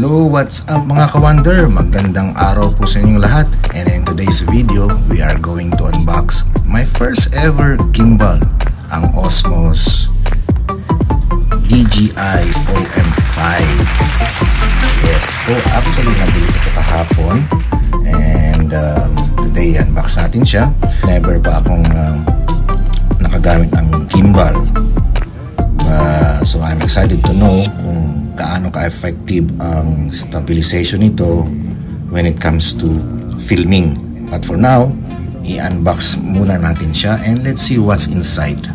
Hello, what's up mga ka-wonder? Magandang araw po sa inyong lahat. And in today's video, we are going to unbox my first ever gimbal, ang Osmos DJI OM5. Yes po, actually nabili ko kahapon. And today unbox natin siya. Never pa akong nakagamit ng gimbal. So I'm excited to know kung gaano ka-effective ang stabilization nito when it comes to filming. But for now, i-unbox muna natin siya and let's see what's inside.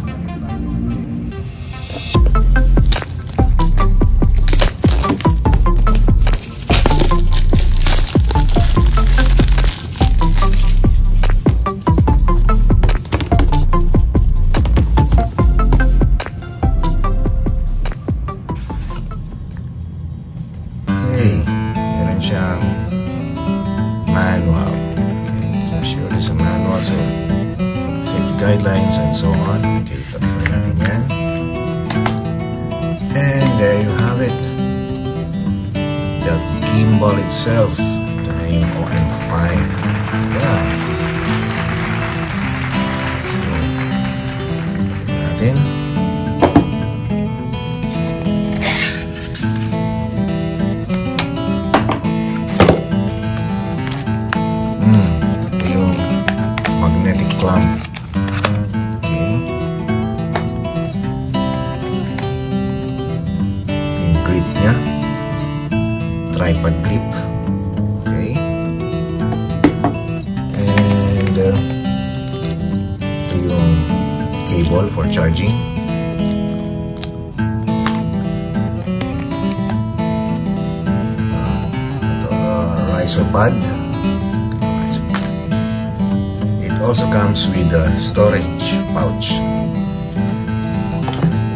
Meron siyang manual. I'm sure there's a manual, so safety guidelines and so on. Okay, tapos natin yan. And there you have it. The gimbal itself, the name OM5. Yeah. So, natin. Clamp. Okay. Ito yung grip niya. Tripod grip. Okay. And ito yung cable for charging. Ito riser pad. Also comes with a storage pouch.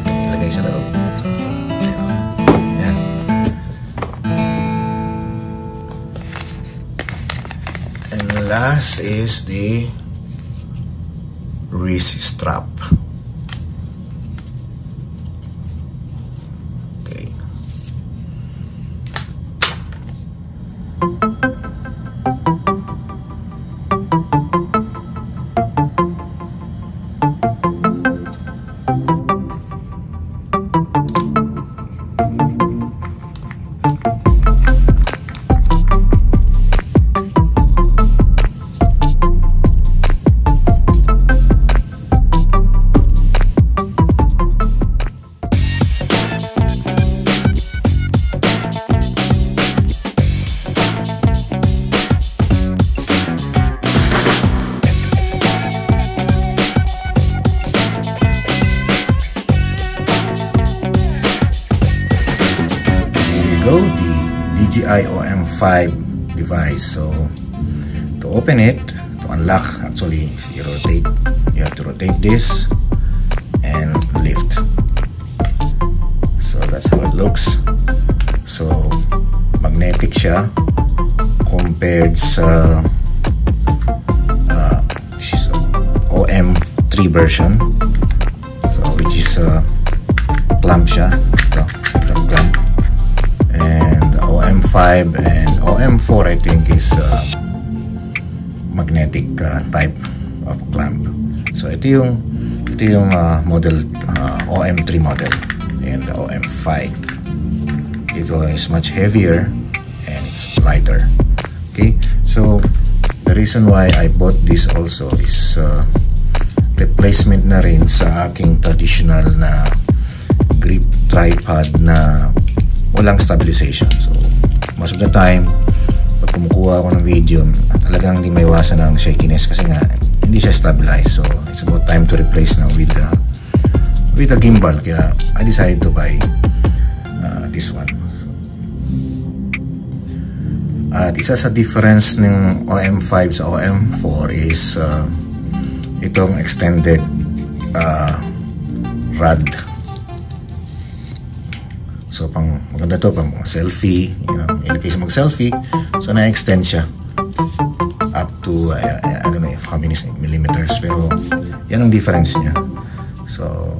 Ilagay sa loob. Ayan. And last is the wrist strap. Okay. The DJI OM5 device. So to open it, to unlock, actually you have to rotate this and lift. So that's how it looks. So magnetic siya compared sa this is OM3 version, so which is clamp siya. Ito clamp. And OM5 and OM4 I think is magnetic type of clamp. So ito yung model OM3 model, and the OM5 is much heavier and it's lighter. Okay, so the reason why I bought this also is replacement na rin sa aking traditional na grip tripod na walang stabilization. So most of the time pag kumukuha ako ng video, talagang hindi maiwasan ng shakiness kasi nga hindi siya stabilized. So it's about time to replace now with a gimbal. Kaya I decided to buy this one. At isa sa difference ng OM5 sa OM4 is itong extended rod. So maganda to pang selfie, ilagay siya mag-selfie. So na-extend siya up to I don't know how many millimeters, pero yan ang difference niya. So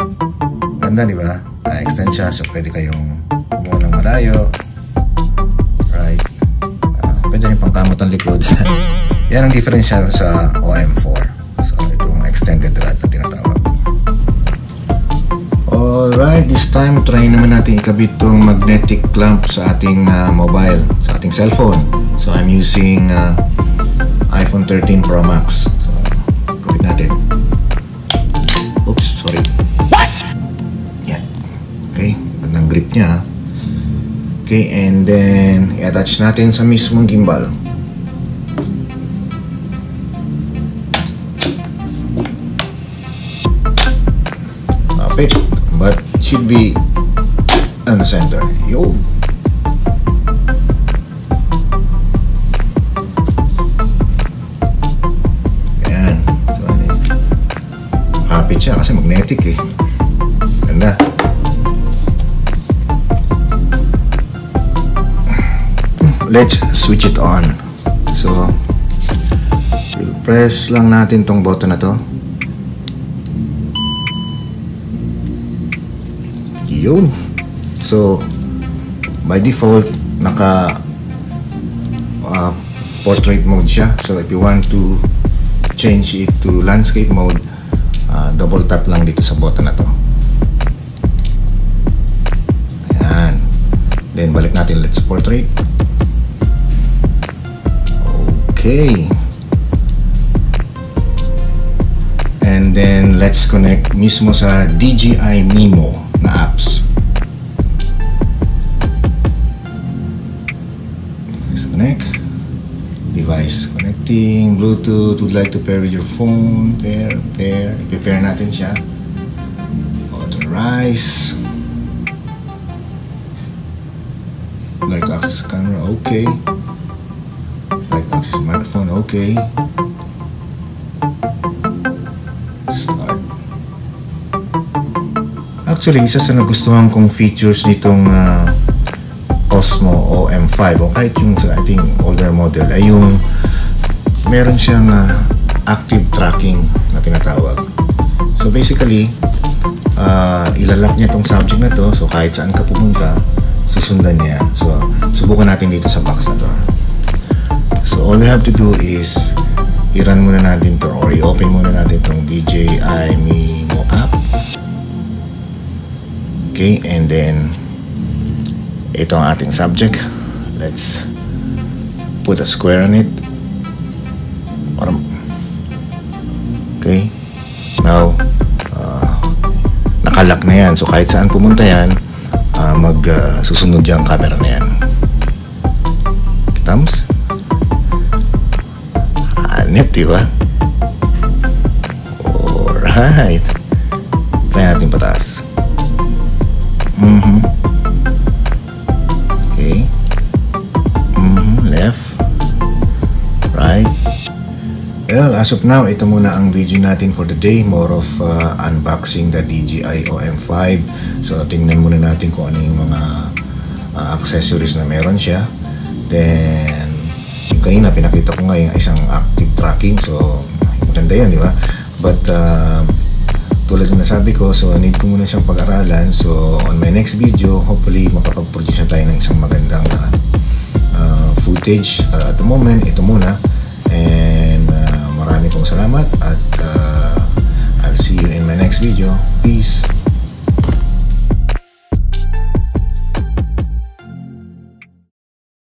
ganda, di ba? Na-extend siya, so pwede kayong kumuha ng malayo. likod. Yan ang difference niya sa OM4. So itong extended rod na tinatawag. Alright, this time try naman natin ikabit itong magnetic clamp sa ating mobile, sa ating cellphone. So I'm using iPhone 13 Pro Max. So ikabit natin. Oops, sorry. What? Yan. Okay, gandang grip niya. Okay, and then i-attach natin sa mismong gimbal. Kapit, but should be on the center. Yo. Ayan. So, kapit siya kasi magnetic eh. Ganda. Let's switch it on. So, we'll press lang natin tong button na to. Yun. So, by default, naka portrait mode siya. So, if you want to change it to landscape mode, double tap lang dito sa button na to. Ayan. Then, balik natin. Let's portrait. Okay. And then let's connect mismo sa DJI Mimo na apps. Let's connect. Device connecting, Bluetooth, would like to pair with your phone. Pair. Prepare natin siya. Authorize. Would like to access the camera. Okay. Access microphone, okay. Start. Actually, isa sa nagustuhan kong features nitong Osmo OM5 o kahit yung sa ating older model ay yung meron siyang active tracking na tinatawag. So basically, ilalak niya itong subject na to, so kahit saan ka pumunta, susundan niya. So subukan natin dito sa box na to. So all we have to do is i-run muna natin to or i-open muna natin itong DJI Mimo app. Okay, and then ito ang ating subject. Let's put a square on it. Okay, now nakalock na yan, so kahit saan pumunta yan, susunod yung camera na yan. Thumbs. Hanip, diba? Alright. Try natin pataas. Okay. Left. Right. Well, as of now, ito muna ang video natin for the day. More of unboxing the DJI OM5. So, tingnan muna natin kung ano yung mga accessories na meron siya. Then, yung kanina pinakita ko nga yung isang active tracking, so maganda yan, di ba? But tulad ng nasabi ko, so need ko muna siyang pag-aralan. So on my next video, hopefully makapag-produce na tayo ng isang magandang footage. At the moment, ito muna, and marami pong salamat at I'll see you in my next video. Peace.